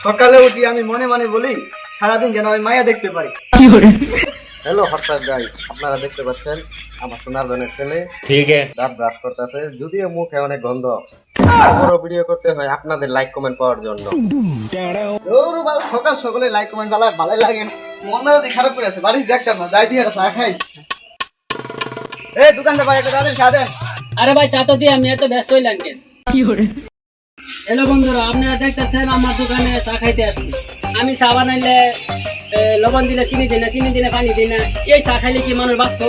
সকালে উঠি আমি মনে মনে বলি সারাদিন যেন আমি মায়া দেখতে পারি। হ্যালো হোয়াটসঅ্যাপ গাইস, আপনারা দেখতে পাচ্ছেন আমার সোনার ধনের ছেলে দাঁত ব্রাশ করতেছে। যদিও মুখে অনেক গন্ধ, তারপরও ভিডিও করতে হয় আপনাদের লাইক কমেন্ট পাওয়ার জন্য। দৌড় বাল, সকাল সকালে লাইক কমেন্ট চালার ভালোই লাগে না। মন মেজাজ খারাপ করে আছে, বাড়ি দেখতাম না, যাই দিয়ে একটা চা খাই। এই দোকানদার ভাই একটা দাদের চা দেন। আরে ভাই চা তো দিয়ে আমি এত ব্যস্ত হইলাম কেন? হ্যালো বন্ধুরা, আপনারা দেখতেছেন আমার দোকানে চা খাইতে আসছি। আমি চা বানাইলে লবণ দিলে চিনি দিই না, চিনি দিলে পানি দিই না। এই চা খাইলে কি মানুষ বাঁচবো?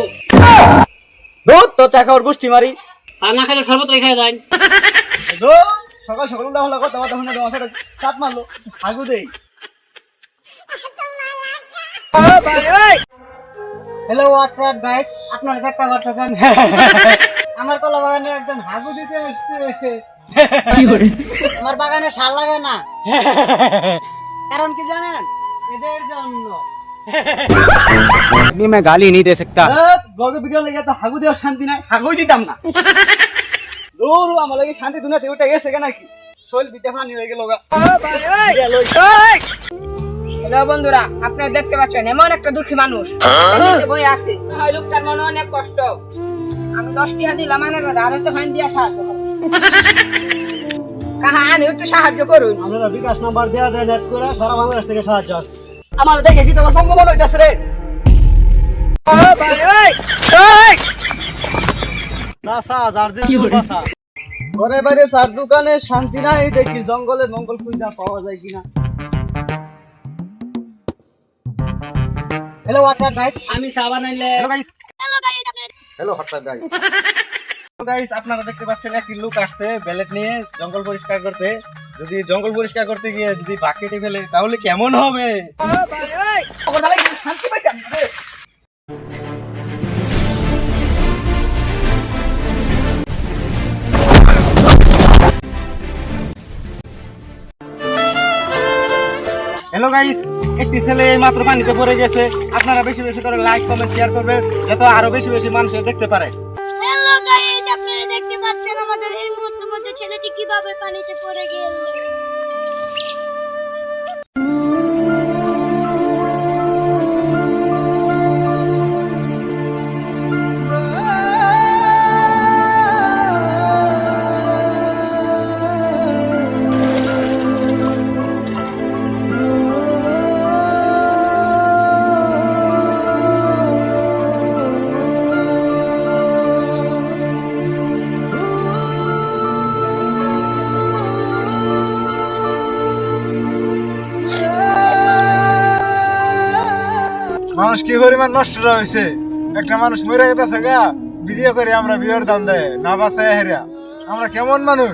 দৌড় তোর চা খাওয়ার গোষ্ঠী মারি। চা না খাইলে শরবত রেখে যায়। দৌড় সকাল সকাল উল্টা হলো কথা কথা শুনে তোমার সাথে চাপ মারলো আগু দেই। হ্যালো হোয়াটসঅ্যাপ গাইস, আপনারা দেখতে পাচ্ছেন আমার কলা বাগানে একজন হাগু দিতে আসছে। আমার বাগানে সার লাগে না, কারণ কি জানেন? এদের জন্য। मैं गाली नहीं दे सकता। ব্লগে ভিডিও লেগে তো হাগু দেওয়ার শান্তি নাই, হাগুই দিতাম না। দৌড় আমার লাগে শান্তি দুনিয়াতে উঠে গেছে কেন নাকি? শৈল বিতে পানি হয়ে গেল গা। হ্যালো বন্ধুরা, আপনারা দেখতে পাচ্ছেন এমন একটা দুঃখী মানুষ বই আছে। ওই লোকটার মনে অনেক কষ্ট। আমি 10 টাকা দিলাম, আমার দাদাতে ফাইন দিয়া সাহায্য করুন। কাহা আনে একটু সাহায্য করুন। আপনারা বিকাশ নাম্বার দেয়া দেন, নেট করে সারা বাংলাদেশ থেকে সাহায্য আসছে। আমার দেখে কি তোমার বঙ্গবন্ধু হইতাছে রে? ঘরে বাইরে চার দোকানে শান্তি নাই, দেখি জঙ্গলে মঙ্গল খুঁজা পাওয়া যায় কিনা। হ্যালো হোয়াটসঅ্যাপ গাইস, আমি চা বানাইলে হ্যালো হোয়াটসঅ্যাপ গাইস, গাইস আপনারা দেখতে পাচ্ছেন একটি লোক আসছে ব্যালেট নিয়ে জঙ্গল পরিষ্কার করতে। যদি জঙ্গল পরিষ্কার করতে গিয়ে যদি বাকেটে ফেলে তাহলে কেমন হবে? শান্তি পাইতাম রে। হ্যালো গাইস, একটি ছেলে এই মাত্র পানিতে পড়ে গেছে। আপনারা বেশি বেশি করে লাইক কমেন্ট শেয়ার করবেন, যাতে আরো বেশি বেশি মানুষ দেখতে পারে। হ্যালো গাইস, আপনারা দেখতে পাচ্ছেন আমাদের এই মুহূর্তের মধ্যে ছেলেটি কিভাবে পানিতে পড়ে গেল। মানুষ কি পরিমাণ নষ্ট হয়েছে, একটা মানুষ মরে গেছে গা, ভিডিও করে আমরা বিয়ের দাম দেয় না বাঁচায় হেরা। আমরা কেমন মানুষ?